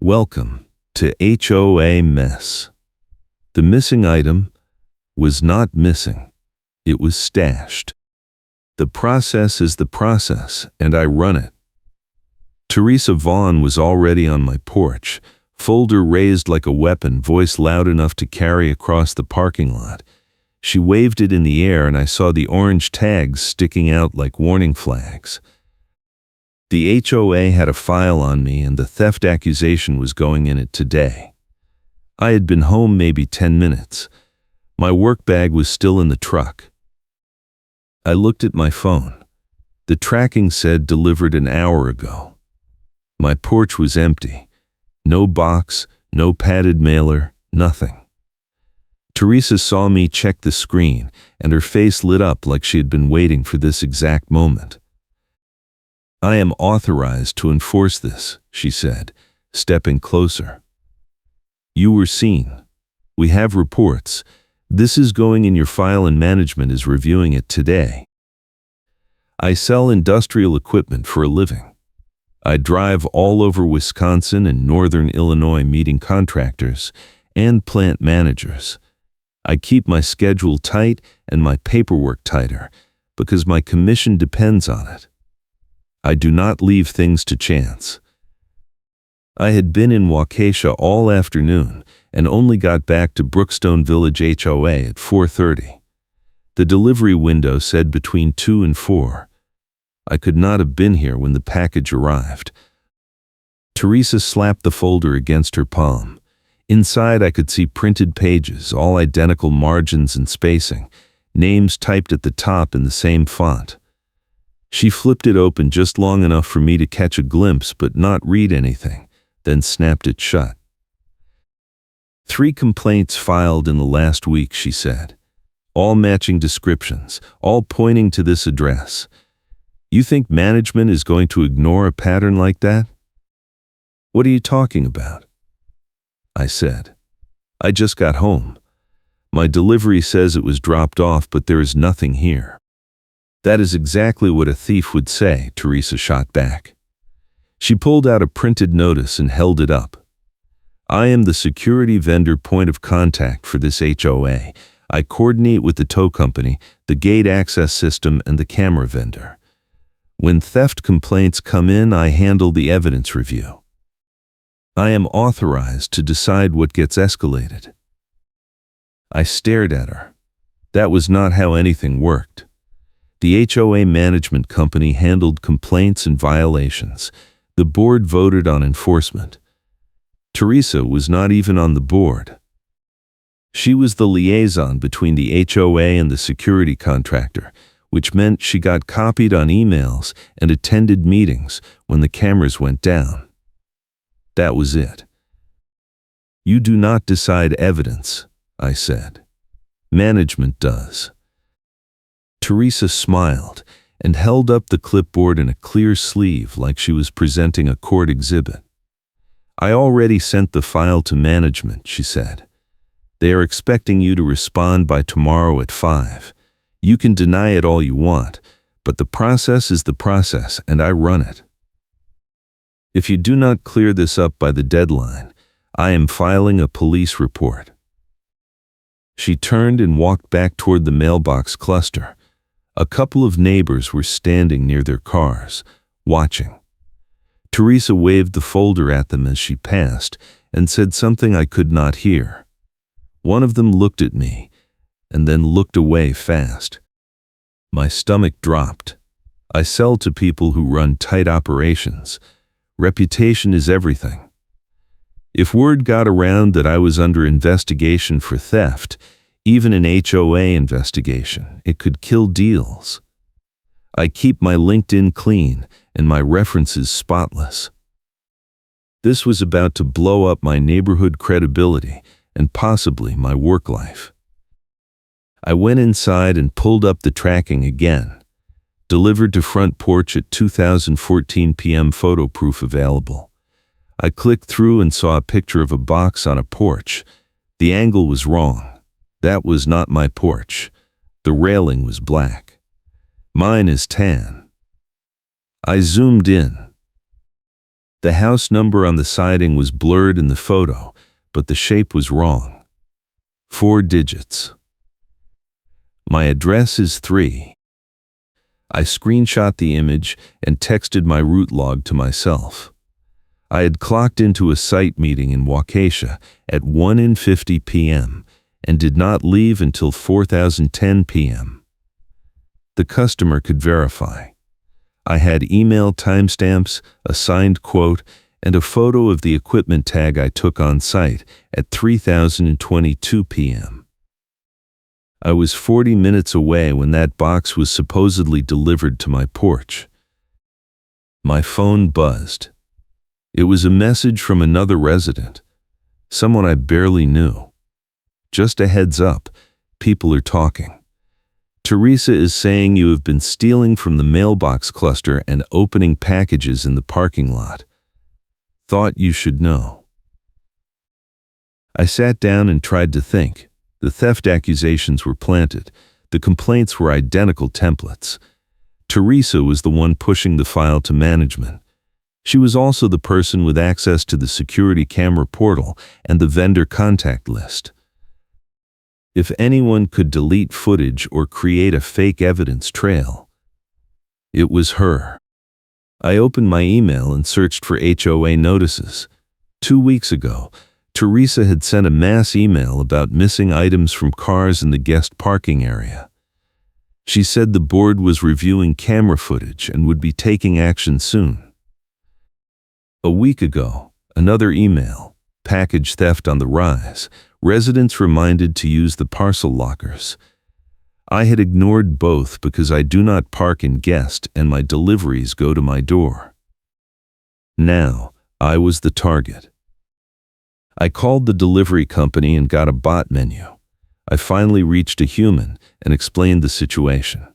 Welcome to HOA Mess. The missing item was not missing. It was stashed. The process is the process, and I run it. Teresa Vaughn was already on my porch, folder raised like a weapon, voice loud enough to carry across the parking lot. She waved it in the air, and I saw the orange tags sticking out like warning flags. The HOA had a file on me, and the theft accusation was going in it today. I had been home maybe 10 minutes. My work bag was still in the truck. I looked at my phone. The tracking said delivered an hour ago. My porch was empty. No box, no padded mailer, nothing. Teresa saw me check the screen, and her face lit up like she had been waiting for this exact moment. "I am authorized to enforce this," she said, stepping closer. "You were seen. We have reports. This is going in your file, and management is reviewing it today. I sell industrial equipment for a living. I drive all over Wisconsin and northern Illinois meeting contractors and plant managers. I keep my schedule tight and my paperwork tighter because my commission depends on it. I do not leave things to chance." I had been in Waukesha all afternoon and only got back to Brookstone Village HOA at 4:30. The delivery window said between 2 and 4. I could not have been here when the package arrived. Teresa slapped the folder against her palm. Inside I could see printed pages, all identical margins and spacing, names typed at the top in the same font. She flipped it open just long enough for me to catch a glimpse but not read anything, then snapped it shut. 3 complaints filed in the last week, she said. All matching descriptions, all pointing to this address. You think management is going to ignore a pattern like that? What are you talking about? I said. I just got home. My delivery says it was dropped off, but there is nothing here. That is exactly what a thief would say, Teresa shot back. She pulled out a printed notice and held it up. I am the security vendor point of contact for this HOA. I coordinate with the tow company, the gate access system, and the camera vendor. When theft complaints come in, I handle the evidence review. I am authorized to decide what gets escalated. I stared at her. That was not how anything worked. The HOA management company handled complaints and violations. The board voted on enforcement. Teresa was not even on the board. She was the liaison between the HOA and the security contractor, which meant she got copied on emails and attended meetings when the cameras went down. That was it. You do not decide evidence, I said. Management does. Teresa smiled and held up the clipboard in a clear sleeve like she was presenting a court exhibit. I already sent the file to management, she said. They are expecting you to respond by tomorrow at 5. You can deny it all you want, but the process is the process, and I run it. If you do not clear this up by the deadline, I am filing a police report. She turned and walked back toward the mailbox cluster. A couple of neighbors were standing near their cars, watching. Teresa waved the folder at them as she passed and said something I could not hear. One of them looked at me and then looked away fast. My stomach dropped. I sell to people who run tight operations. Reputation is everything. If word got around that I was under investigation for theft, even an HOA investigation, it could kill deals. I keep my LinkedIn clean and my references spotless. This was about to blow up my neighborhood credibility and possibly my work life. I went inside and pulled up the tracking again. Delivered to front porch at 2014 p.m. photo proof available. I clicked through and saw a picture of a box on a porch. The angle was wrong. That was not my porch. The railing was black. Mine is tan. I zoomed in. The house number on the siding was blurred in the photo, but the shape was wrong. 4 digits. My address is 3. I screenshot the image and texted my route log to myself. I had clocked into a site meeting in Waukesha at 1:50 p.m. and did not leave until 4:10 p.m. The customer could verify. I had email timestamps, a signed quote, and a photo of the equipment tag I took on site at 3:22 p.m. I was 40 minutes away when that box was supposedly delivered to my porch. My phone buzzed. It was a message from another resident, someone I barely knew. Just a heads up, people are talking. Teresa is saying you have been stealing from the mailbox cluster and opening packages in the parking lot. Thought you should know. I sat down and tried to think. The theft accusations were planted. The complaints were identical templates. Teresa was the one pushing the file to management. She was also the person with access to the security camera portal and the vendor contact list. If anyone could delete footage or create a fake evidence trail, it was her. I opened my email and searched for HOA notices. 2 weeks ago, Teresa had sent a mass email about missing items from cars in the guest parking area. She said the board was reviewing camera footage and would be taking action soon. A week ago, another email, package theft on the rise, residents reminded to use the parcel lockers. I had ignored both because I do not park in guest and my deliveries go to my door. Now, I was the target. I called the delivery company and got a bot menu. I finally reached a human and explained the situation.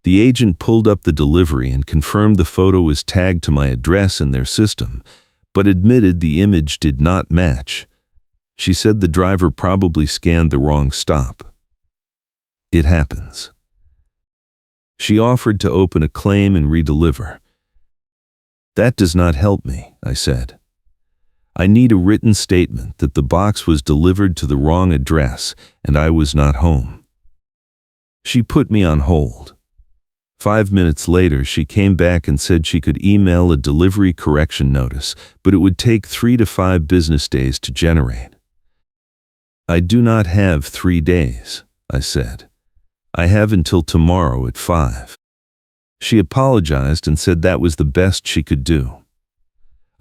The agent pulled up the delivery and confirmed the photo was tagged to my address in their system, but admitted the image did not match. She said the driver probably scanned the wrong stop. It happens. She offered to open a claim and redeliver. That does not help me, I said. I need a written statement that the box was delivered to the wrong address and I was not home. She put me on hold. 5 minutes later, she came back and said she could email a delivery correction notice, but it would take 3 to 5 business days to generate. I do not have 3 days, I said. I have until tomorrow at 5. She apologized and said that was the best she could do.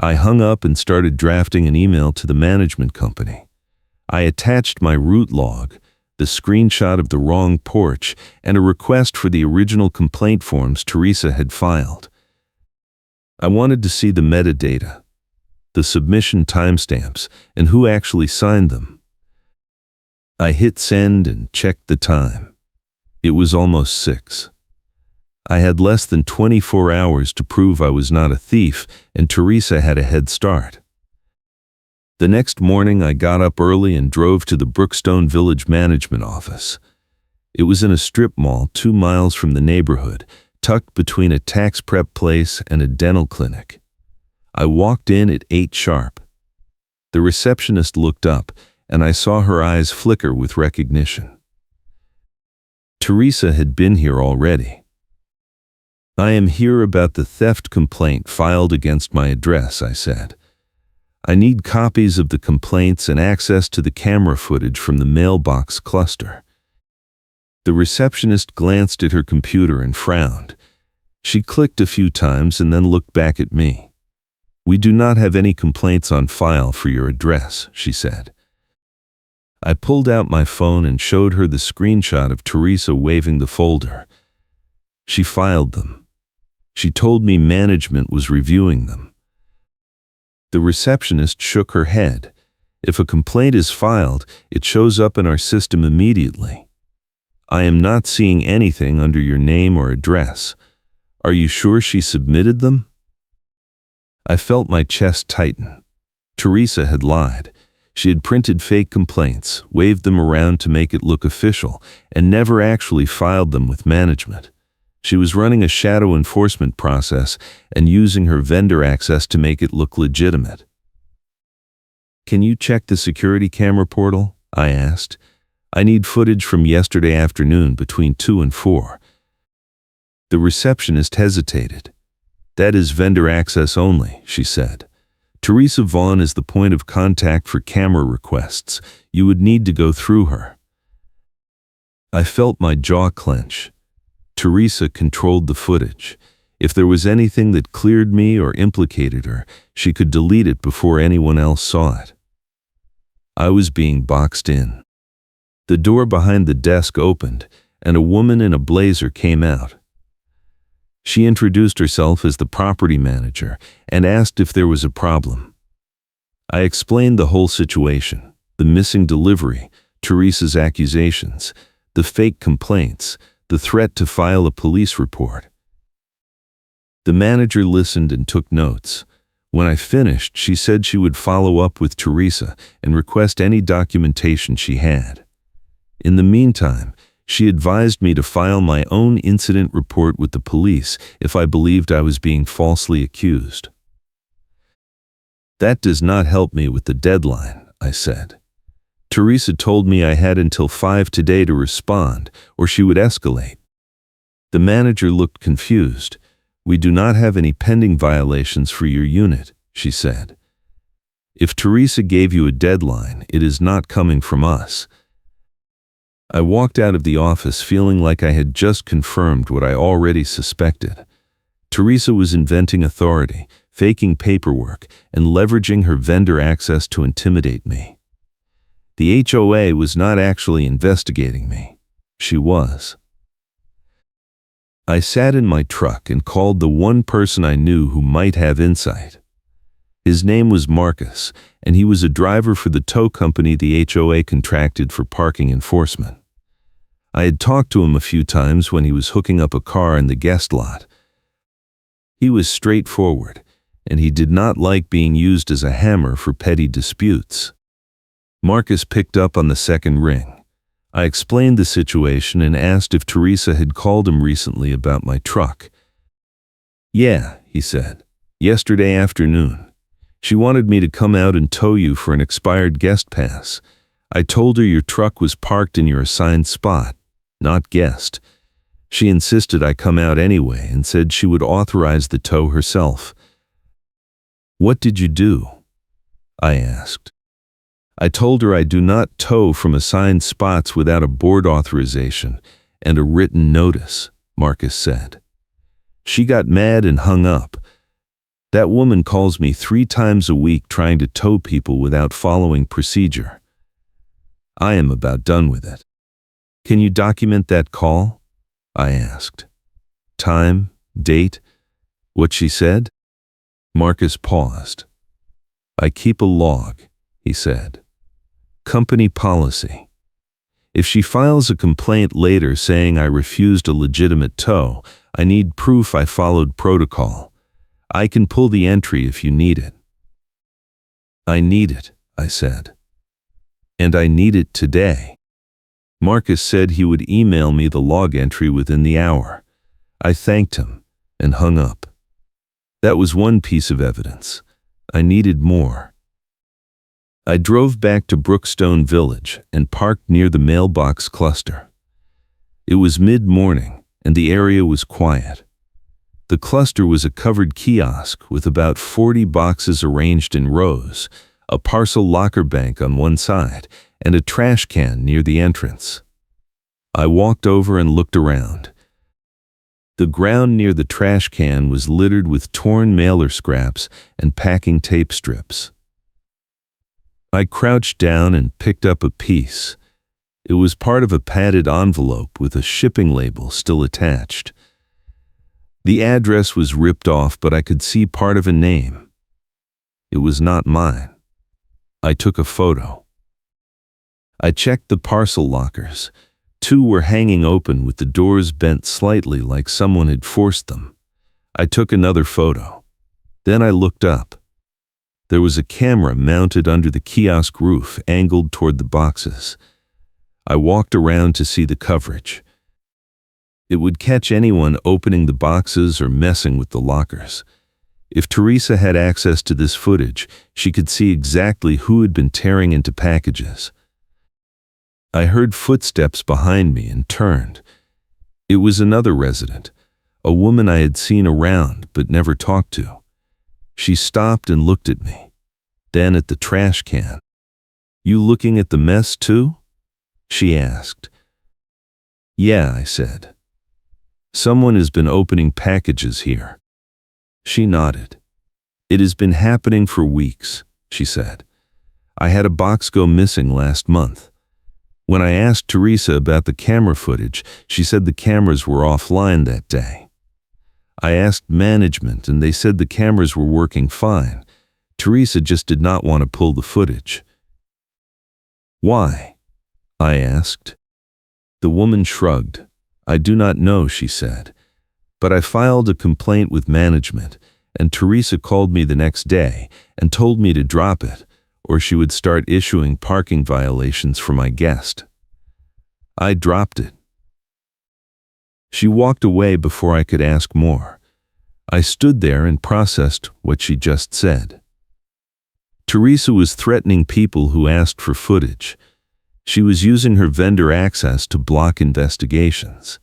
I hung up and started drafting an email to the management company. I attached my route log, the screenshot of the wrong porch, and a request for the original complaint forms Teresa had filed. I wanted to see the metadata, the submission timestamps, and who actually signed them. I hit send and checked the time. It was almost 6. I had less than 24 hours to prove I was not a thief, and Teresa had a head start. The next morning, I got up early and drove to the Brookstone Village Management Office. It was in a strip mall 2 miles from the neighborhood, tucked between a tax prep place and a dental clinic. I walked in at 8 sharp. The receptionist looked up, and I saw her eyes flicker with recognition. Teresa had been here already. I am here about the theft complaint filed against my address, I said. I need copies of the complaints and access to the camera footage from the mailbox cluster. The receptionist glanced at her computer and frowned. She clicked a few times and then looked back at me. We do not have any complaints on file for your address, she said. I pulled out my phone and showed her the screenshot of Teresa waving the folder. She filed them. She told me management was reviewing them. The receptionist shook her head. If a complaint is filed, it shows up in our system immediately. I am not seeing anything under your name or address. Are you sure she submitted them? I felt my chest tighten. Teresa had lied. She had printed fake complaints, waved them around to make it look official, and never actually filed them with management. She was running a shadow enforcement process and using her vendor access to make it look legitimate. "Can you check the security camera portal?" I asked. "I need footage from yesterday afternoon between 2 and 4. The receptionist hesitated. "That is vendor access only," she said. "Teresa Vaughn is the point of contact for camera requests. You would need to go through her." I felt my jaw clench. Teresa controlled the footage. If there was anything that cleared me or implicated her, she could delete it before anyone else saw it. I was being boxed in. The door behind the desk opened, and a woman in a blazer came out. She introduced herself as the property manager and asked if there was a problem. I explained the whole situation: the missing delivery, Teresa's accusations, the fake complaints, the threat to file a police report. The manager listened and took notes. When I finished, she said she would follow up with Teresa and request any documentation she had. In the meantime, she advised me to file my own incident report with the police if I believed I was being falsely accused. "That does not help me with the deadline," I said. "Teresa told me I had until 5 today to respond, or she would escalate." The manager looked confused. "We do not have any pending violations for your unit," she said. "If Teresa gave you a deadline, it is not coming from us." I walked out of the office feeling like I had just confirmed what I already suspected. Teresa was inventing authority, faking paperwork, and leveraging her vendor access to intimidate me. The HOA was not actually investigating me. She was. I sat in my truck and called the one person I knew who might have insight. His name was Marcus, and he was a driver for the tow company the HOA contracted for parking enforcement. I had talked to him a few times when he was hooking up a car in the guest lot. He was straightforward, and he did not like being used as a hammer for petty disputes. Marcus picked up on the second ring. I explained the situation and asked if Teresa had called him recently about my truck. "Yeah," he said. "Yesterday afternoon. She wanted me to come out and tow you for an expired guest pass. I told her your truck was parked in your assigned spot, not guest. She insisted I come out anyway and said she would authorize the tow herself." "What did you do?" I asked. "I told her I do not tow from assigned spots without a board authorization and a written notice," Marcus said. "She got mad and hung up. That woman calls me 3 times a week trying to tow people without following procedure. I am about done with it." "Can you document that call?" I asked. "Time, date, what she said?" Marcus paused. "I keep a log," he said. "Company policy. If she files a complaint later saying I refused a legitimate tow, I need proof I followed protocol. I can pull the entry if you need it." "I need it," I said. "And I need it today." Marcus said he would email me the log entry within the hour. I thanked him and hung up. That was one piece of evidence. I needed more. I drove back to Brookstone Village and parked near the mailbox cluster. It was mid-morning, and the area was quiet. The cluster was a covered kiosk with about 40 boxes arranged in rows, a parcel locker bank on one side, and a trash can near the entrance. I walked over and looked around. The ground near the trash can was littered with torn mailer scraps and packing tape strips. I crouched down and picked up a piece. It was part of a padded envelope with a shipping label still attached. The address was ripped off, but I could see part of a name. It was not mine. I took a photo. I checked the parcel lockers. 2 were hanging open with the doors bent slightly like someone had forced them. I took another photo. Then I looked up. There was a camera mounted under the kiosk roof, angled toward the boxes. I walked around to see the coverage. It would catch anyone opening the boxes or messing with the lockers. If Teresa had access to this footage, she could see exactly who had been tearing into packages. I heard footsteps behind me and turned. It was another resident, a woman I had seen around but never talked to. She stopped and looked at me, then at the trash can. "You looking at the mess too?" she asked. "Yeah," I said. "Someone has been opening packages here." She nodded. "It has been happening for weeks," she said. "I had a box go missing last month. When I asked Teresa about the camera footage, she said the cameras were offline that day. I asked management and they said the cameras were working fine. Teresa just did not want to pull the footage." "Why?" I asked. The woman shrugged. "I do not know," she said. "But I filed a complaint with management, and Teresa called me the next day and told me to drop it, or she would start issuing parking violations for my guest. I dropped it." She walked away before I could ask more. I stood there and processed what she just said. Teresa was threatening people who asked for footage. She was using her vendor access to block investigations.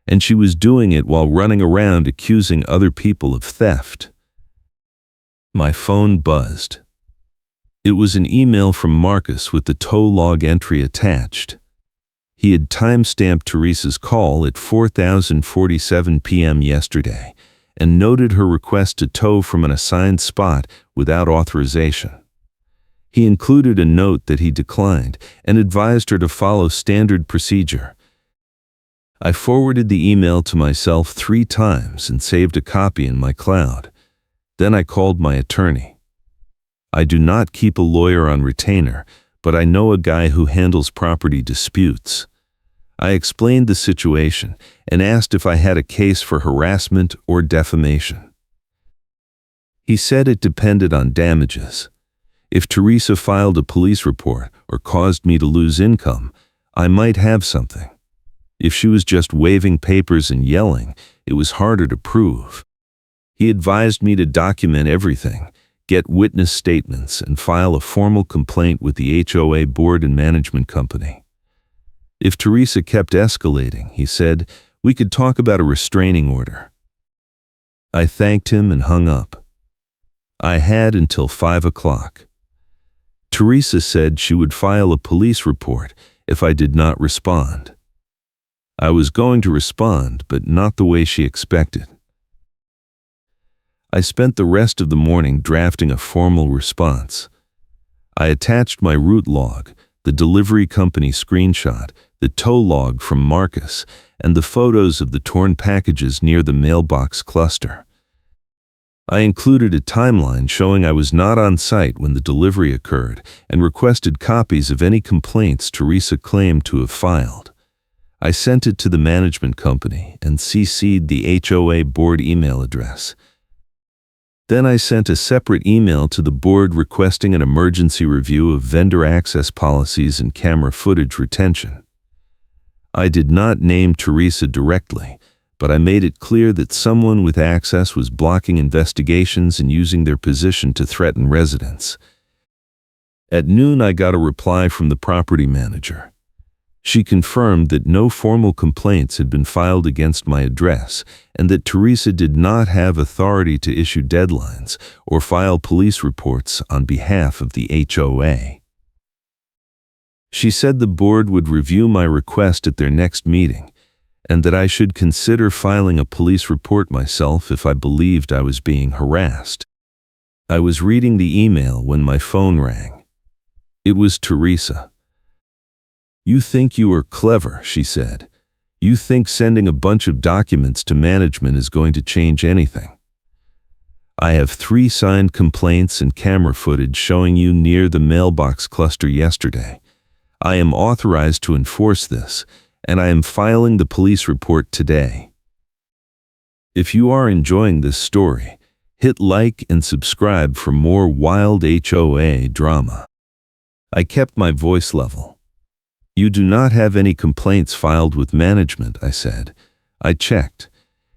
And she was doing it while running around accusing other people of theft. My phone buzzed. It was an email from Marcus with the tow log entry attached. He had timestamped Teresa's call at 4:47 p.m. yesterday and noted her request to tow from an assigned spot without authorization. He included a note that he declined and advised her to follow standard procedure. I forwarded the email to myself 3 times and saved a copy in my cloud. Then I called my attorney. I do not keep a lawyer on retainer, but I know a guy who handles property disputes. I explained the situation and asked if I had a case for harassment or defamation. He said it depended on damages. If Teresa filed a police report or caused me to lose income, I might have something. If she was just waving papers and yelling, it was harder to prove. He advised me to document everything, get witness statements, and file a formal complaint with the HOA board and management company. If Teresa kept escalating, he said, we could talk about a restraining order. I thanked him and hung up. I had until 5 o'clock. Teresa said she would file a police report if I did not respond. I was going to respond, but not the way she expected. I spent the rest of the morning drafting a formal response. I attached my route log, the delivery company screenshot, the tow log from Marcus, and the photos of the torn packages near the mailbox cluster. I included a timeline showing I was not on site when the delivery occurred and requested copies of any complaints Teresa claimed to have filed. I sent it to the management company and CC'd the HOA board email address. Then I sent a separate email to the board requesting an emergency review of vendor access policies and camera footage retention. I did not name Teresa directly, but I made it clear that someone with access was blocking investigations and using their position to threaten residents. At noon, I got a reply from the property manager. She confirmed that no formal complaints had been filed against my address and that Teresa did not have authority to issue deadlines or file police reports on behalf of the HOA. She said the board would review my request at their next meeting and that I should consider filing a police report myself if I believed I was being harassed. I was reading the email when my phone rang. It was Teresa. "You think you are clever," she said. "You think sending a bunch of documents to management is going to change anything. I have 3 signed complaints and camera footage showing you near the mailbox cluster yesterday. I am authorized to enforce this, and I am filing the police report today." If you are enjoying this story, hit like and subscribe for more wild HOA drama. I kept my voice level. "You do not have any complaints filed with management," I said. I checked,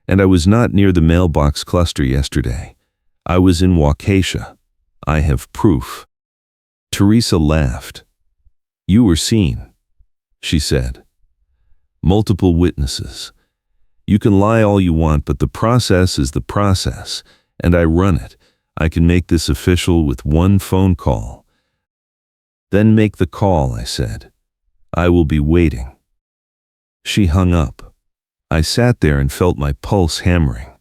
and I was not near the mailbox cluster yesterday. I was in Waukesha. I have proof. Teresa laughed. You were seen, she said. Multiple witnesses. You can lie all you want, but the process is the process, and I run it. I can make this official with one phone call. Then make the call, I said. I will be waiting. She hung up. I sat there and felt my pulse hammering.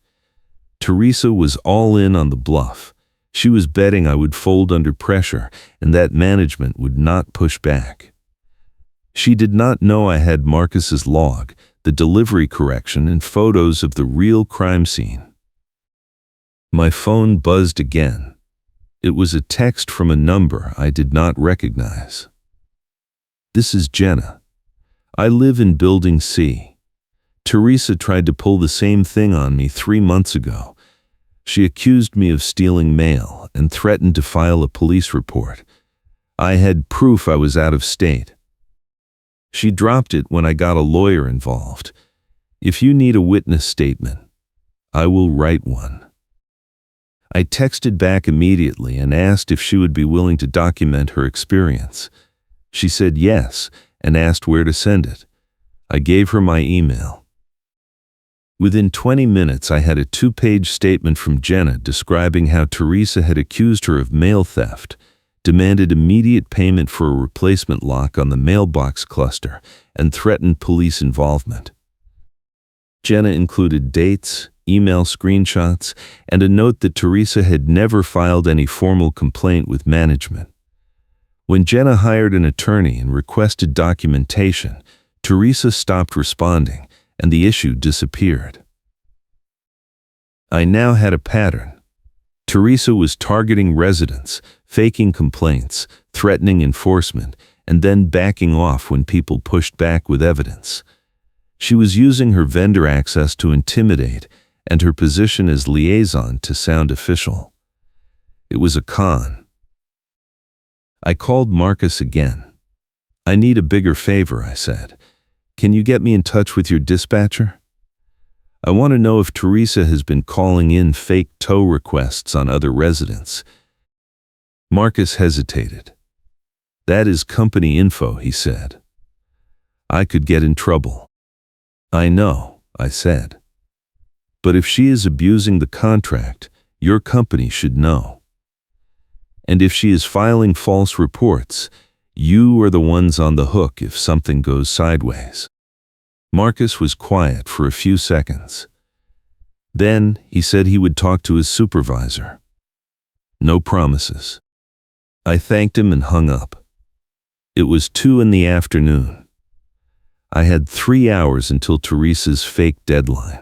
Teresa was all in on the bluff. She was betting I would fold under pressure and that management would not push back. She did not know I had Marcus's log, the delivery correction, and photos of the real crime scene. My phone buzzed again. It was a text from a number I did not recognize. This is Jenna. I live in Building C. Teresa tried to pull the same thing on me 3 months ago. She accused me of stealing mail and threatened to file a police report. I had proof I was out of state. She dropped it when I got a lawyer involved. If you need a witness statement, I will write one. I texted back immediately and asked if she would be willing to document her experience. She said yes and asked where to send it. I gave her my email. Within 20 minutes, I had a 2-page statement from Jenna describing how Teresa had accused her of mail theft, demanded immediate payment for a replacement lock on the mailbox cluster, and threatened police involvement. Jenna included dates, email screenshots, and a note that Teresa had never filed any formal complaint with management. When Jenna hired an attorney and requested documentation, Teresa stopped responding, and the issue disappeared. I now had a pattern. Teresa was targeting residents, faking complaints, threatening enforcement, and then backing off when people pushed back with evidence. She was using her vendor access to intimidate and her position as liaison to sound official. It was a con. I called Marcus again. I need a bigger favor, I said. Can you get me in touch with your dispatcher? I want to know if Teresa has been calling in fake tow requests on other residents. Marcus hesitated. That is company info, he said. I could get in trouble. I know, I said. But if she is abusing the contract, your company should know. And if she is filing false reports, you are the ones on the hook if something goes sideways. Marcus was quiet for a few seconds. Then he said he would talk to his supervisor. No promises. I thanked him and hung up. It was 2 p.m. I had 3 hours until Teresa's fake deadline.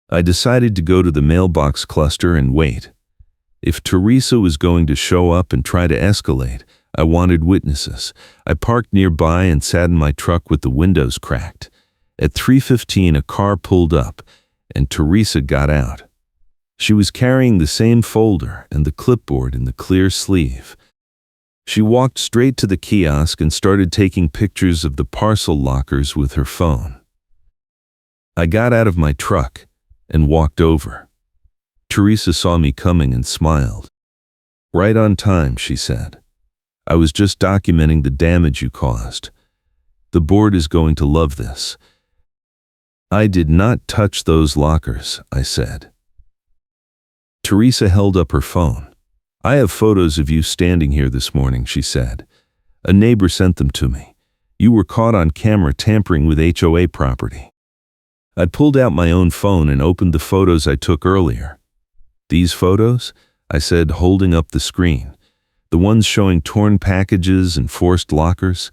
I decided to go to the mailbox cluster and wait. If Teresa was going to show up and try to escalate, I wanted witnesses. I parked nearby and sat in my truck with the windows cracked. At 3:15, a car pulled up, and Teresa got out. She was carrying the same folder and the clipboard in the clear sleeve. She walked straight to the kiosk and started taking pictures of the parcel lockers with her phone. I got out of my truck and walked over. Teresa saw me coming and smiled. Right on time, she said. I was just documenting the damage you caused. The board is going to love this. I did not touch those lockers, I said. Teresa held up her phone. I have photos of you standing here this morning, she said. A neighbor sent them to me. You were caught on camera tampering with HOA property. I pulled out my own phone and opened the photos I took earlier. These photos? I said, holding up the screen. The ones showing torn packages and forced lockers?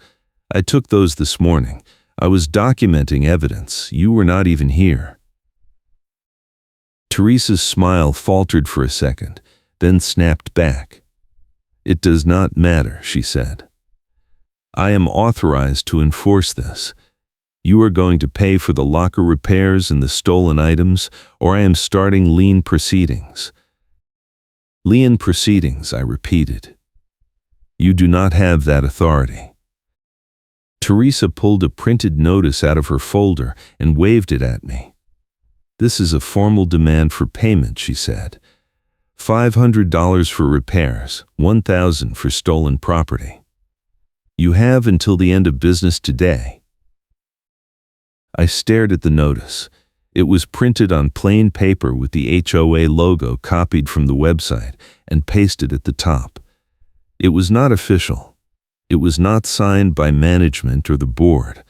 I took those this morning. I was documenting evidence. You were not even here. Teresa's smile faltered for a second, then snapped back. It does not matter, she said. I am authorized to enforce this. You are going to pay for the locker repairs and the stolen items, or I am starting lien proceedings. Lien proceedings, I repeated. You do not have that authority. Teresa pulled a printed notice out of her folder and waved it at me. This is a formal demand for payment, she said. $500 for repairs, $1,000 for stolen property. You have until the end of business today. I stared at the notice. It was printed on plain paper with the HOA logo copied from the website and pasted at the top. It was not official. It was not signed by management or the board.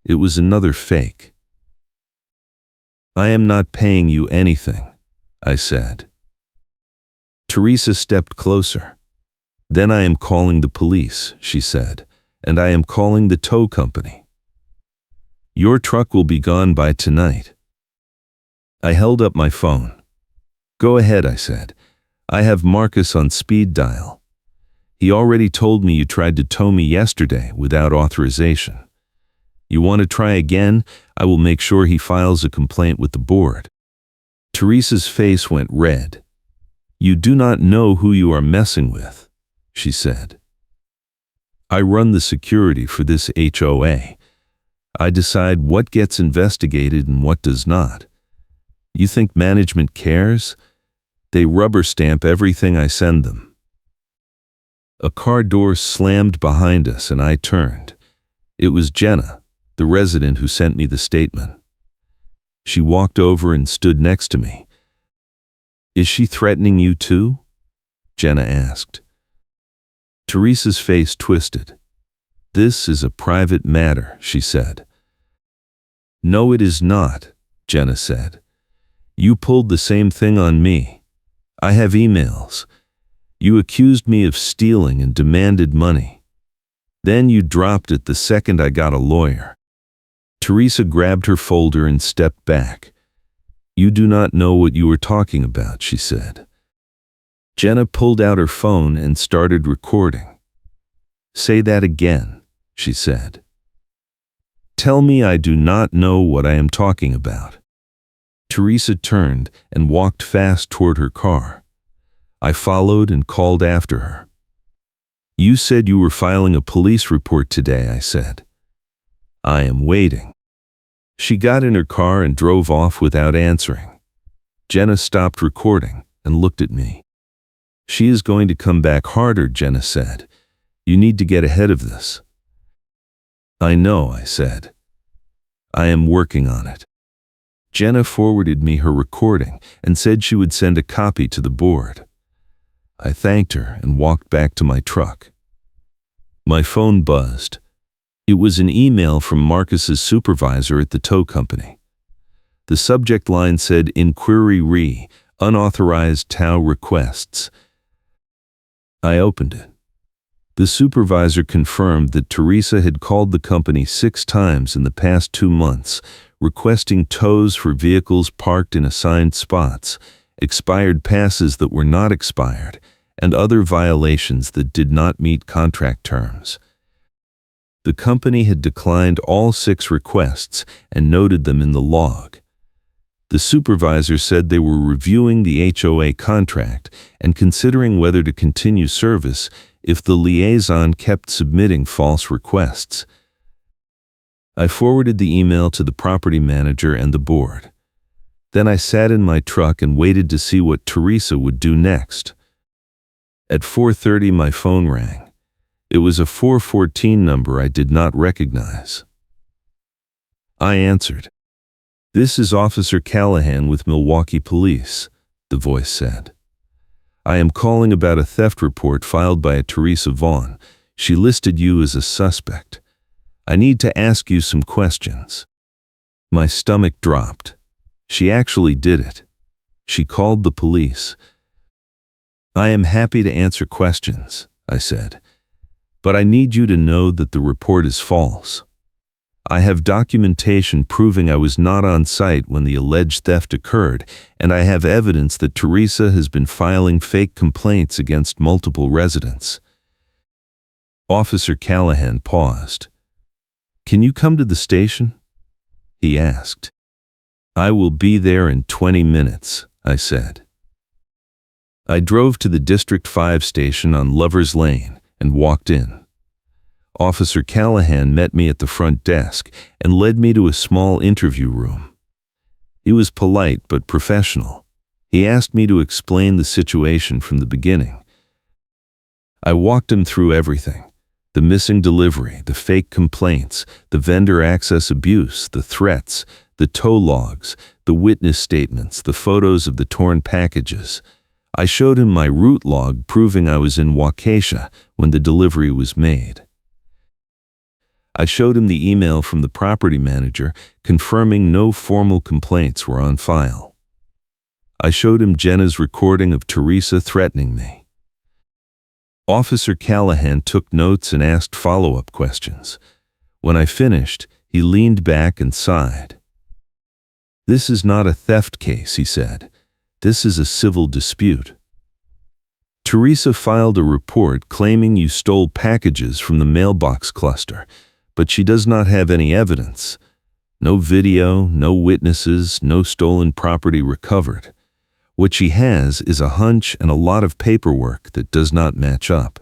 It was another fake. I am not paying you anything, I said. Teresa stepped closer. Then I am calling the police, she said, and I am calling the tow company. Your truck will be gone by tonight. I held up my phone. Go ahead, I said. I have Marcus on speed dial. He already told me you tried to tow me yesterday without authorization. You want to try again? I will make sure he files a complaint with the board. Teresa's face went red. You do not know who you are messing with, she said. I run the security for this HOA. I decide what gets investigated and what does not. You think management cares? They rubber stamp everything I send them. A car door slammed behind us and I turned. It was Jenna, the resident who sent me the statement. She walked over and stood next to me. Is she threatening you too? Jenna asked. Teresa's face twisted. This is a private matter, she said. No, it is not, Jenna said. You pulled the same thing on me. I have emails. You accused me of stealing and demanded money. Then you dropped it the second I got a lawyer. Teresa grabbed her folder and stepped back. You do not know what you are talking about, she said. Jenna pulled out her phone and started recording. Say that again, she said. Tell me I do not know what I am talking about. Teresa turned and walked fast toward her car. I followed and called after her. You said you were filing a police report today, I said. I am waiting. She got in her car and drove off without answering. Jenna stopped recording and looked at me. She is going to come back harder, Jenna said. You need to get ahead of this. I know, I said. I am working on it. Jenna forwarded me her recording and said she would send a copy to the board. I thanked her and walked back to my truck. My phone buzzed. It was an email from Marcus's supervisor at the tow company. The subject line said, Inquiry re, unauthorized tow requests. I opened it. The supervisor confirmed that Teresa had called the company 6 times in the past 2 months, requesting tows for vehicles parked in assigned spots, expired passes that were not expired, and other violations that did not meet contract terms. The company had declined all 6 requests and noted them in the log. The supervisor said they were reviewing the HOA contract and considering whether to continue service if the liaison kept submitting false requests. I forwarded the email to the property manager and the board. Then I sat in my truck and waited to see what Teresa would do next. At 4:30 my phone rang. It was a 414 number I did not recognize. I answered. This is Officer Callahan with Milwaukee Police, the voice said. I am calling about a theft report filed by a Teresa Vaughn. She listed you as a suspect. I need to ask you some questions. My stomach dropped. She actually did it. She called the police. I am happy to answer questions, I said. But I need you to know that the report is false. I have documentation proving I was not on site when the alleged theft occurred, and I have evidence that Teresa has been filing fake complaints against multiple residents. Officer Callahan paused. Can you come to the station? He asked. I will be there in 20 minutes, I said. I drove to the District 5 station on Lover's Lane and walked in. Officer Callahan met me at the front desk and led me to a small interview room. He was polite but professional. He asked me to explain the situation from the beginning. I walked him through everything: the missing delivery, the fake complaints, the vendor access abuse, the threats, the tow logs, the witness statements, the photos of the torn packages. I showed him my route log proving I was in Waukesha when the delivery was made. I showed him the email from the property manager confirming no formal complaints were on file. I showed him Jenna's recording of Teresa threatening me. Officer Callahan took notes and asked follow-up questions. When I finished, he leaned back and sighed. "This is not a theft case," he said. "This is a civil dispute. Teresa filed a report claiming you stole packages from the mailbox cluster, but she does not have any evidence. No video, no witnesses, no stolen property recovered. What she has is a hunch and a lot of paperwork that does not match up."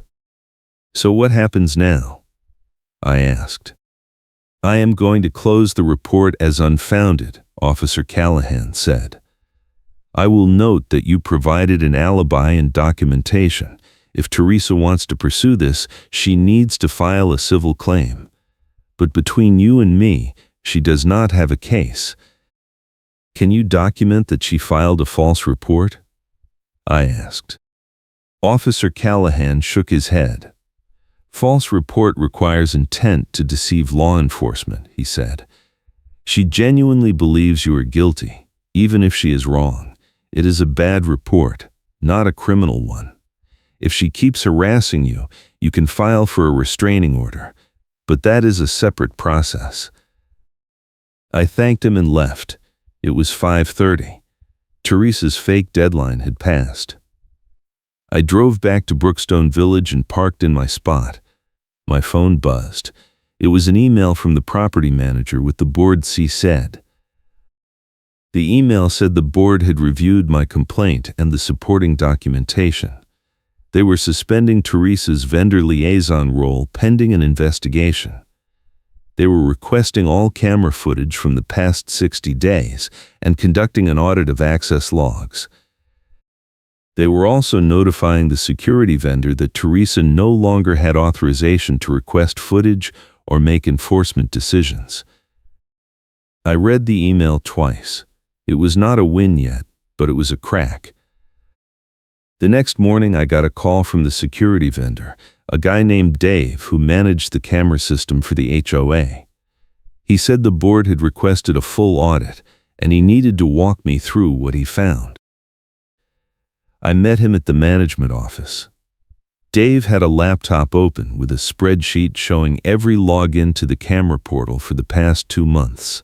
"So what happens now?" I asked. "I am going to close the report as unfounded," Officer Callahan said. "I will note that you provided an alibi and documentation. If Teresa wants to pursue this, she needs to file a civil claim. But between you and me, she does not have a case. Can you document that she filed a false report?" I asked. Officer Callahan shook his head. "False report requires intent to deceive law enforcement," he said. "She genuinely believes you are guilty, even if she is wrong. It is a bad report, not a criminal one. If she keeps harassing you, you can file for a restraining order, but that is a separate process." I thanked him and left. It was 5:30. Teresa's fake deadline had passed. I drove back to Brookstone Village and parked in my spot. My phone buzzed. It was an email from the property manager with the board said. The email said the board had reviewed my complaint and the supporting documentation. They were suspending Teresa's vendor liaison role pending an investigation. They were requesting all camera footage from the past 60 days and conducting an audit of access logs. They were also notifying the security vendor that Teresa no longer had authorization to request footage or make enforcement decisions. I read the email twice. It was not a win yet, but it was a crack. The next morning I got a call from the security vendor, a guy named Dave who managed the camera system for the HOA. He said the board had requested a full audit, and he needed to walk me through what he found. I met him at the management office. Dave had a laptop open with a spreadsheet showing every login to the camera portal for the past 2 months.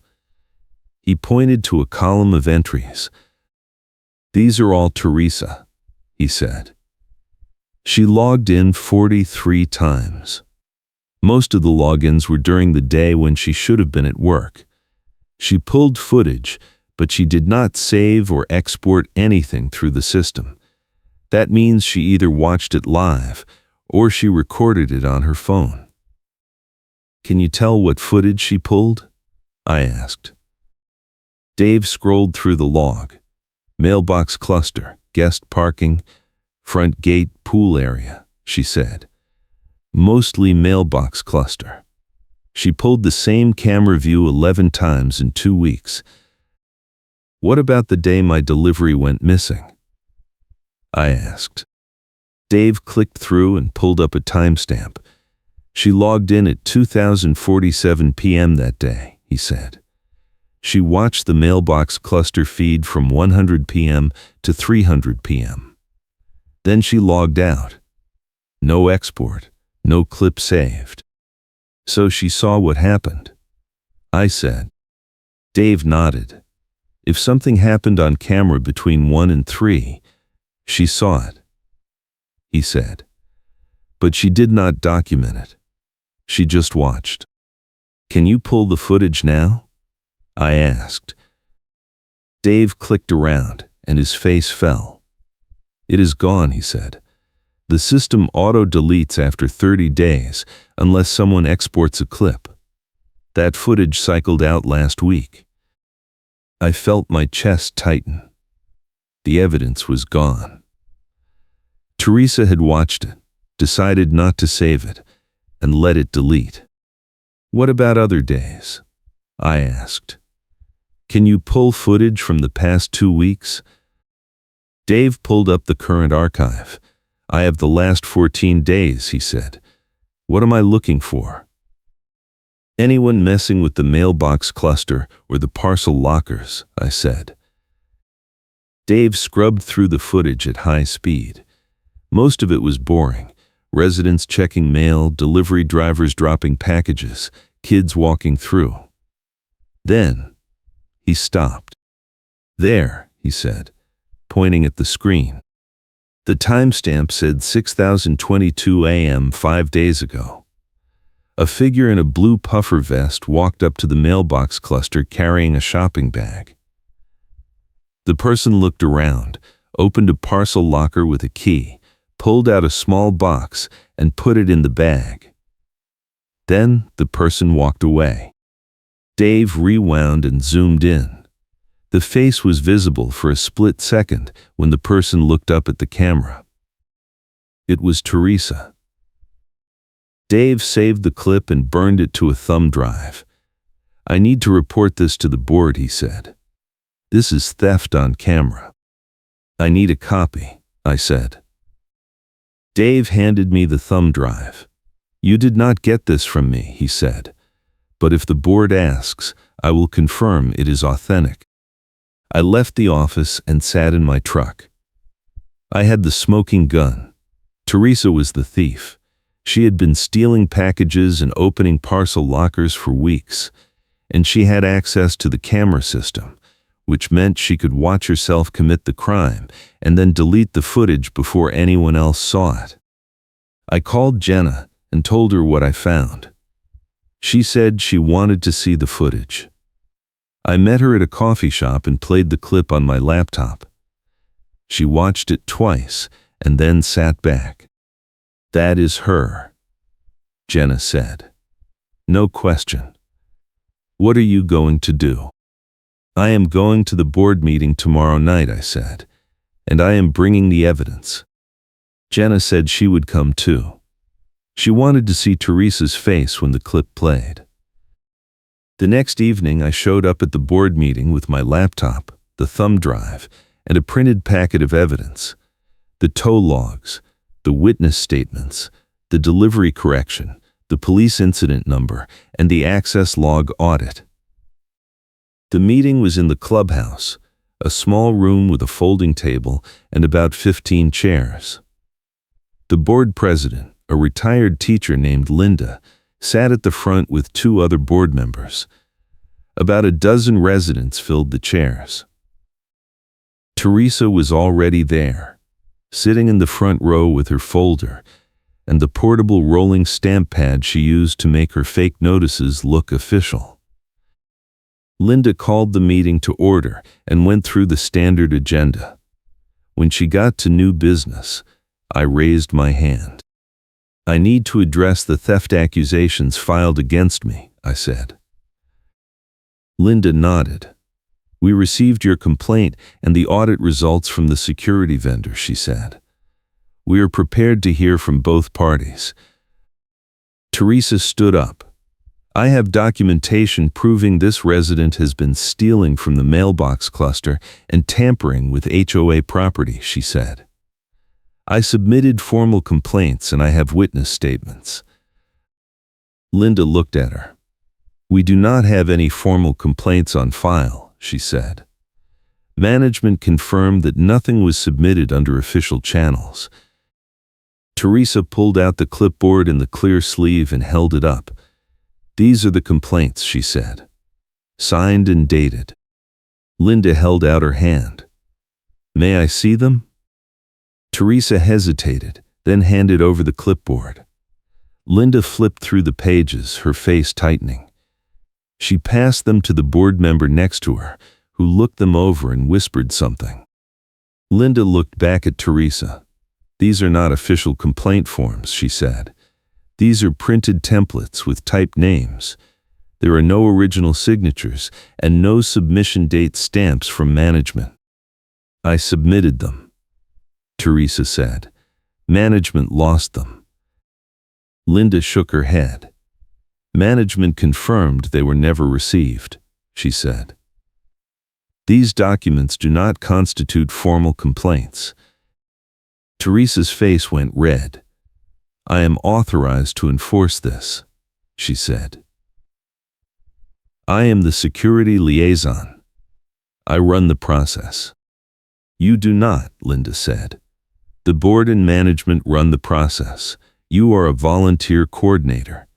He pointed to a column of entries. "These are all Teresa," he said. "She logged in 43 times. Most of the logins were during the day when she should have been at work. She pulled footage, but she did not save or export anything through the system. That means she either watched it live or she recorded it on her phone." "Can you tell what footage she pulled?" I asked. Dave scrolled through the log. "Mailbox cluster, guest parking, front gate, pool area," she said. "Mostly mailbox cluster. She pulled the same camera view 11 times in 2 weeks. What about the day my delivery went missing?" I asked. Dave clicked through and pulled up a timestamp. "She logged in at 2047 p.m. that day," he said. "She watched the mailbox cluster feed from 100 p.m. to 300 p.m. Then she logged out. No export, no clip saved. So she saw what happened." I said. Dave nodded. "If something happened on camera between 1 and 3, she saw it," he said. "But she did not document it. She just watched." "Can you pull the footage now?" I asked. Dave clicked around, and his face fell. "It is gone," he said. "The system auto-deletes after 30 days unless someone exports a clip. That footage cycled out last week." I felt my chest tighten. The evidence was gone. Teresa had watched it, decided not to save it, and let it delete. What about other days? I asked. Can you pull footage from the past 2 weeks? Dave pulled up the current archive. I have the last 14 days, he said. What am I looking for? Anyone messing with the mailbox cluster or the parcel lockers, I said. Dave scrubbed through the footage at high speed. Most of it was boring. Residents checking mail, delivery drivers dropping packages, kids walking through. Then he stopped. There, he said, pointing at the screen. The timestamp said 6:22 a.m. 5 days ago. A figure in a blue puffer vest walked up to the mailbox cluster carrying a shopping bag. The person looked around, opened a parcel locker with a key, pulled out a small box, and put it in the bag. Then the person walked away. Dave rewound and zoomed in. The face was visible for a split second when the person looked up at the camera. It was Teresa. Dave saved the clip and burned it to a thumb drive. I need to report this to the board, he said. This is theft on camera. I need a copy, I said. Dave handed me the thumb drive. You did not get this from me, he said. But if the board asks, I will confirm it is authentic. I left the office and sat in my truck. I had the smoking gun. Teresa was the thief. She had been stealing packages and opening parcel lockers for weeks, and she had access to the camera system, which meant she could watch herself commit the crime and then delete the footage before anyone else saw it. I called Jenna and told her what I found. She said she wanted to see the footage. I met her at a coffee shop and played the clip on my laptop. She watched it twice and then sat back. That is her, Jenna said. No question. What are you going to do? I am going to the board meeting tomorrow night, I said, and I am bringing the evidence. Jenna said she would come too. She wanted to see Teresa's face when the clip played. The next evening, I showed up at the board meeting with my laptop, the thumb drive, and a printed packet of evidence. The tow logs, the witness statements, the delivery correction, the police incident number, and the access log audit. The meeting was in the clubhouse, a small room with a folding table and about 15 chairs. The board president, a retired teacher named Linda, sat at the front with 2 other board members. About a dozen residents filled the chairs. Teresa was already there, sitting in the front row with her folder and the portable rolling stamp pad she used to make her fake notices look official. Linda called the meeting to order and went through the standard agenda. When she got to new business, I raised my hand. I need to address the theft accusations filed against me, I said. Linda nodded. We received your complaint and the audit results from the security vendor, she said. We are prepared to hear from both parties. Teresa stood up. I have documentation proving this resident has been stealing from the mailbox cluster and tampering with HOA property, she said. I submitted formal complaints and I have witness statements. Linda looked at her. We do not have any formal complaints on file, she said. Management confirmed that nothing was submitted under official channels. Teresa pulled out the clipboard in the clear sleeve and held it up. These are the complaints, she said. Signed and dated. Linda held out her hand. May I see them? Teresa hesitated, then handed over the clipboard. Linda flipped through the pages, her face tightening. She passed them to the board member next to her, who looked them over and whispered something. Linda looked back at Teresa. These are not official complaint forms, she said. These are printed templates with typed names. There are no original signatures and no submission date stamps from management. I submitted them, Teresa said. Management lost them. Linda shook her head. Management confirmed they were never received, she said. These documents do not constitute formal complaints. Teresa's face went red. I am authorized to enforce this, she said. I am the security liaison. I run the process. You do not, Linda said. The board and management run the process. You are a volunteer coordinator.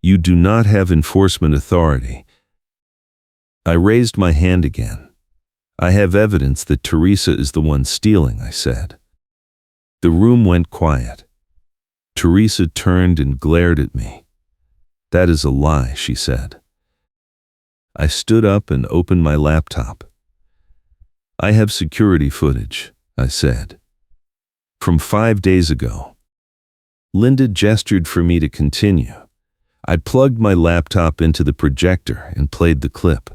You do not have enforcement authority. I raised my hand again. I have evidence that Teresa is the one stealing, I said. The room went quiet. Teresa turned and glared at me. That is a lie, she said. I stood up and opened my laptop. I have security footage, I said. From 5 days ago. Linda gestured for me to continue. I plugged my laptop into the projector and played the clip.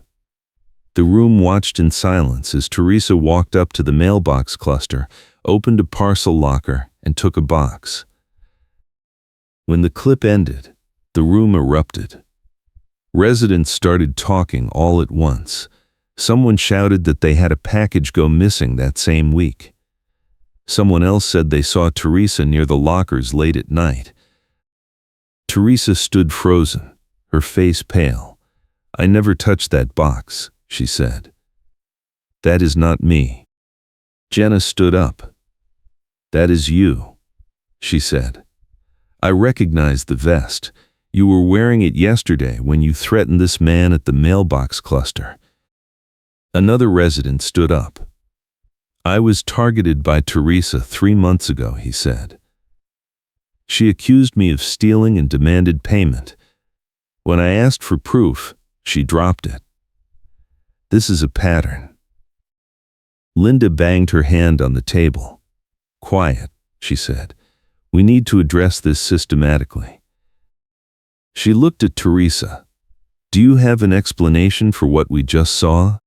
The room watched in silence as Teresa walked up to the mailbox cluster, opened a parcel locker, and took a box. When the clip ended, the room erupted. Residents started talking all at once. Someone shouted that they had a package go missing that same week. Someone else said they saw Teresa near the lockers late at night. Teresa stood frozen, her face pale. I never touched that box, she said. That is not me. Jenna stood up. That is you, she said. I recognized the vest. You were wearing it yesterday when you threatened this man at the mailbox cluster. Another resident stood up. I was targeted by Teresa 3 months ago, he said. She accused me of stealing and demanded payment. When I asked for proof, she dropped it. This is a pattern. Linda banged her hand on the table. Quiet, she said. We need to address this systematically. She looked at Teresa. Do you have an explanation for what we just saw?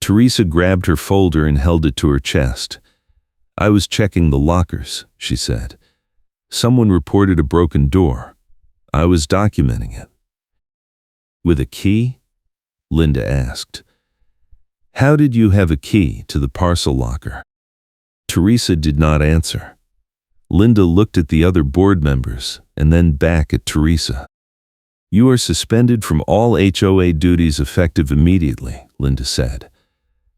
Teresa grabbed her folder and held it to her chest. I was checking the lockers, she said. Someone reported a broken door. I was documenting it. With a key? Linda asked. How did you have a key to the parcel locker? Teresa did not answer. Linda looked at the other board members and then back at Teresa. You are suspended from all HOA duties effective immediately, Linda said.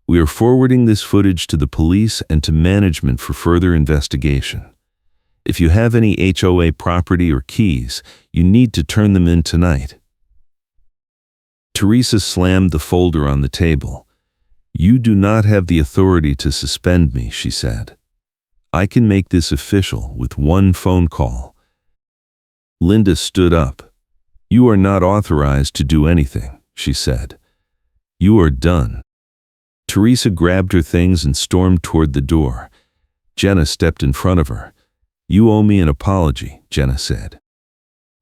We are forwarding this footage to the police and to management for further investigation. If you have any HOA property or keys, you need to turn them in tonight. Teresa slammed the folder on the table. You do not have the authority to suspend me, she said. I can make this official with one phone call. Linda stood up. You are not authorized to do anything, she said. You are done. Teresa grabbed her things and stormed toward the door. Jenna stepped in front of her. You owe me an apology, Jenna said.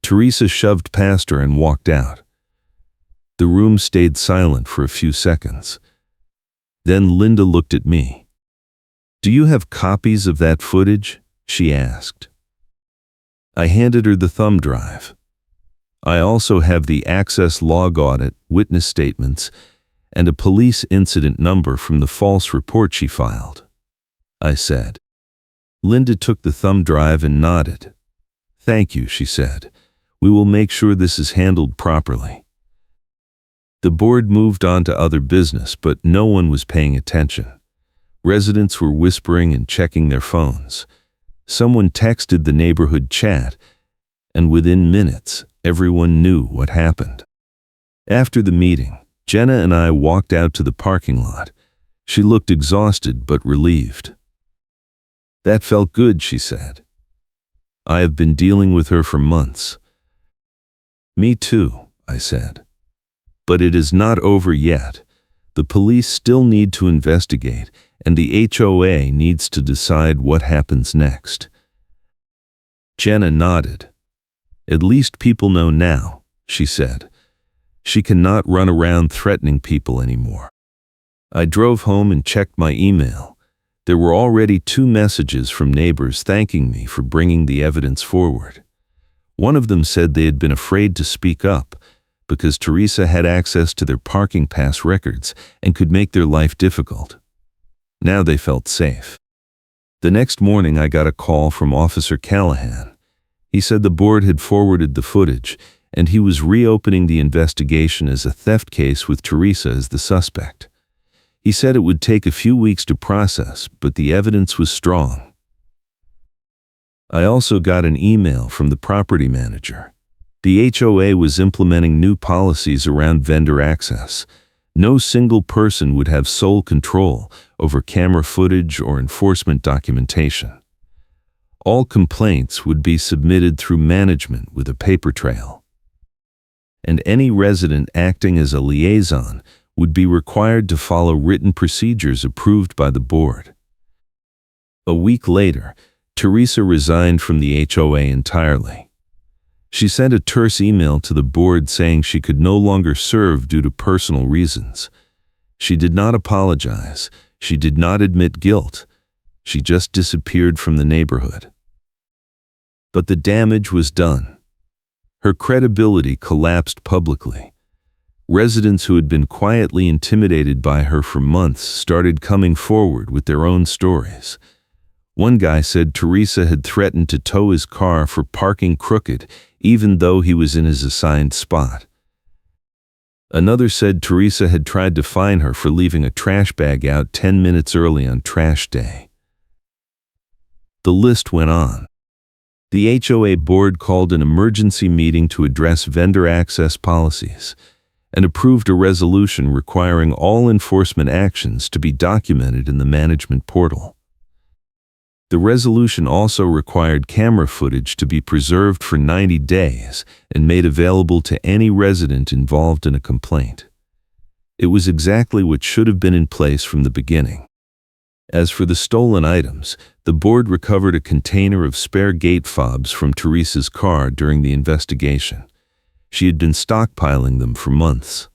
Teresa shoved past her and walked out. The room stayed silent for a few seconds. Then Linda looked at me. Do you have copies of that footage? She asked. I handed her the thumb drive. I also have the access log audit, witness statements, and a police incident number from the false report she filed. I said. Linda took the thumb drive and nodded. Thank you, she said. We will make sure this is handled properly. The board moved on to other business, but no one was paying attention. Residents were whispering and checking their phones. Someone texted the neighborhood chat, and within minutes, everyone knew what happened. After the meeting, Jenna and I walked out to the parking lot. She looked exhausted but relieved. That felt good, she said. I have been dealing with her for months. Me too, I said. But it is not over yet. The police still need to investigate, and the HOA needs to decide what happens next. Jenna nodded. At least people know now, she said. She cannot run around threatening people anymore. I drove home and checked my email. There were already 2 messages from neighbors thanking me for bringing the evidence forward. One of them said they had been afraid to speak up because Teresa had access to their parking pass records and could make their life difficult. Now they felt safe. The next morning I got a call from Officer Callahan. He said the board had forwarded the footage and he was reopening the investigation as a theft case with Teresa as the suspect. He said it would take a few weeks to process, but the evidence was strong. I also got an email from the property manager. The HOA was implementing new policies around vendor access. No single person would have sole control over camera footage or enforcement documentation. All complaints would be submitted through management with a paper trail. And any resident acting as a liaison would be required to follow written procedures approved by the board. A week later, Teresa resigned from the HOA entirely. She sent a terse email to the board saying she could no longer serve due to personal reasons. She did not apologize. She did not admit guilt. She just disappeared from the neighborhood. But the damage was done. Her credibility collapsed publicly. Residents who had been quietly intimidated by her for months started coming forward with their own stories. One guy said Teresa had threatened to tow his car for parking crooked, even though he was in his assigned spot. Another said Teresa had tried to fine her for leaving a trash bag out 10 minutes early on trash day. The list went on. The HOA board called an emergency meeting to address vendor access policies and approved a resolution requiring all enforcement actions to be documented in the management portal. The resolution also required camera footage to be preserved for 90 days and made available to any resident involved in a complaint. It was exactly what should have been in place from the beginning. As for the stolen items, the board recovered a container of spare gate fobs from Teresa's car during the investigation. She had been stockpiling them for months.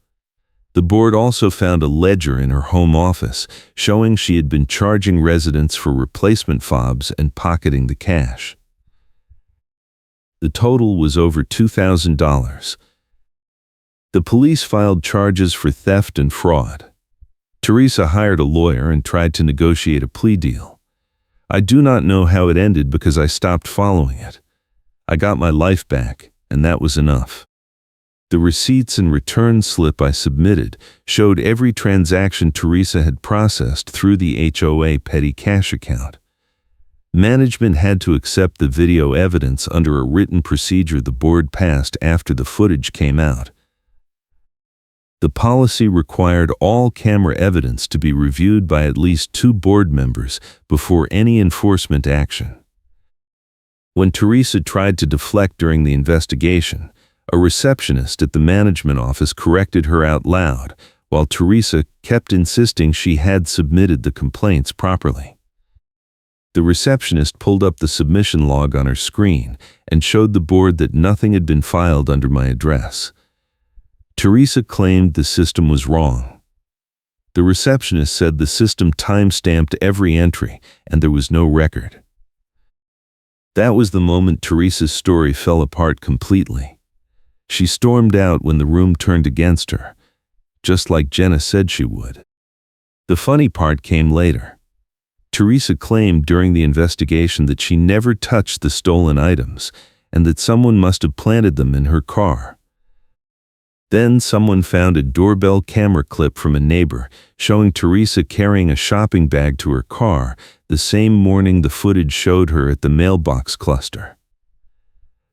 The board also found a ledger in her home office showing she had been charging residents for replacement fobs and pocketing the cash. The total was over $2,000. The police filed charges for theft and fraud. Teresa hired a lawyer and tried to negotiate a plea deal. I do not know how it ended because I stopped following it. I got my life back, and that was enough. The receipts and return slip I submitted showed every transaction Teresa had processed through the HOA petty cash account. Management had to accept the video evidence under a written procedure the board passed after the footage came out. The policy required all camera evidence to be reviewed by at least 2 board members before any enforcement action. When Teresa tried to deflect during the investigation, a receptionist at the management office corrected her out loud, while Teresa kept insisting she had submitted the complaints properly. The receptionist pulled up the submission log on her screen and showed the board that nothing had been filed under my address. Teresa claimed the system was wrong. The receptionist said the system time-stamped every entry and there was no record. That was the moment Teresa's story fell apart completely. She stormed out when the room turned against her, just like Jenna said she would. The funny part came later. Teresa claimed during the investigation that she never touched the stolen items and that someone must have planted them in her car. Then someone found a doorbell camera clip from a neighbor showing Teresa carrying a shopping bag to her car the same morning the footage showed her at the mailbox cluster.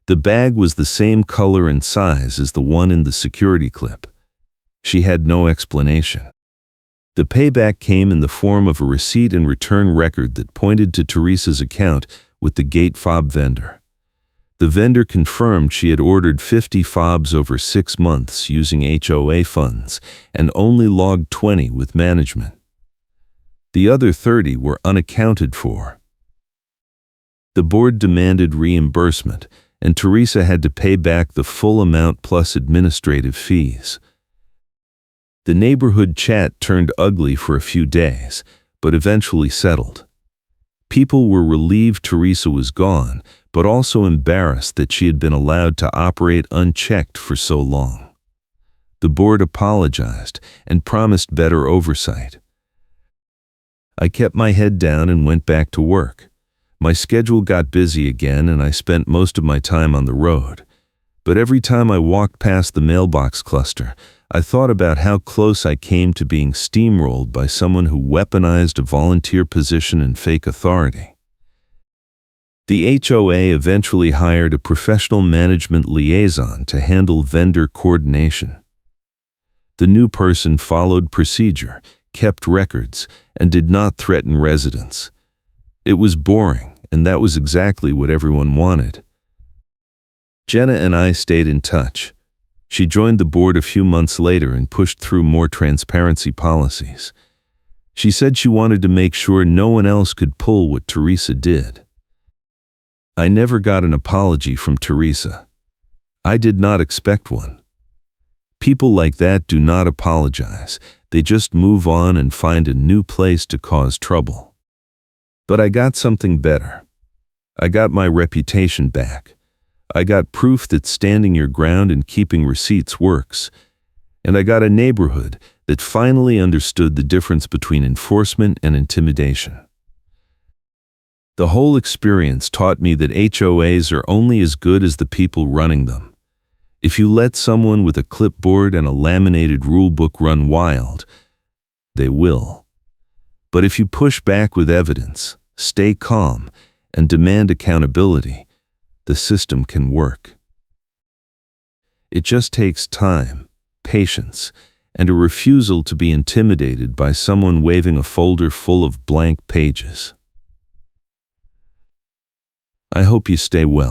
The bag was the same color and size as the one in the security clip. She had no explanation. The payback came in the form of a receipt and return record that pointed to Teresa's account with the gate fob vendor. The vendor confirmed she had ordered 50 fobs over 6 months using HOA funds and only logged 20 with management. The other 30 were unaccounted for. The board demanded reimbursement, and Teresa had to pay back the full amount plus administrative fees. The neighborhood chat turned ugly for a few days, but eventually settled. People were relieved Teresa was gone, but also embarrassed that she had been allowed to operate unchecked for so long. The board apologized and promised better oversight. I kept my head down and went back to work. My schedule got busy again and I spent most of my time on the road. But every time I walked past the mailbox cluster, I thought about how close I came to being steamrolled by someone who weaponized a volunteer position and fake authority. The HOA eventually hired a professional management liaison to handle vendor coordination. The new person followed procedure, kept records, and did not threaten residents. It was boring, and that was exactly what everyone wanted. Jenna and I stayed in touch. She joined the board a few months later and pushed through more transparency policies. She said she wanted to make sure no one else could pull what Teresa did. I never got an apology from Teresa. I did not expect one. People like that do not apologize. They just move on and find a new place to cause trouble. But I got something better. I got my reputation back. I got proof that standing your ground and keeping receipts works. And I got a neighborhood that finally understood the difference between enforcement and intimidation. The whole experience taught me that HOAs are only as good as the people running them. If you let someone with a clipboard and a laminated rulebook run wild, they will. But if you push back with evidence, stay calm, and demand accountability, the system can work. It just takes time, patience, and a refusal to be intimidated by someone waving a folder full of blank pages. I hope you stay well.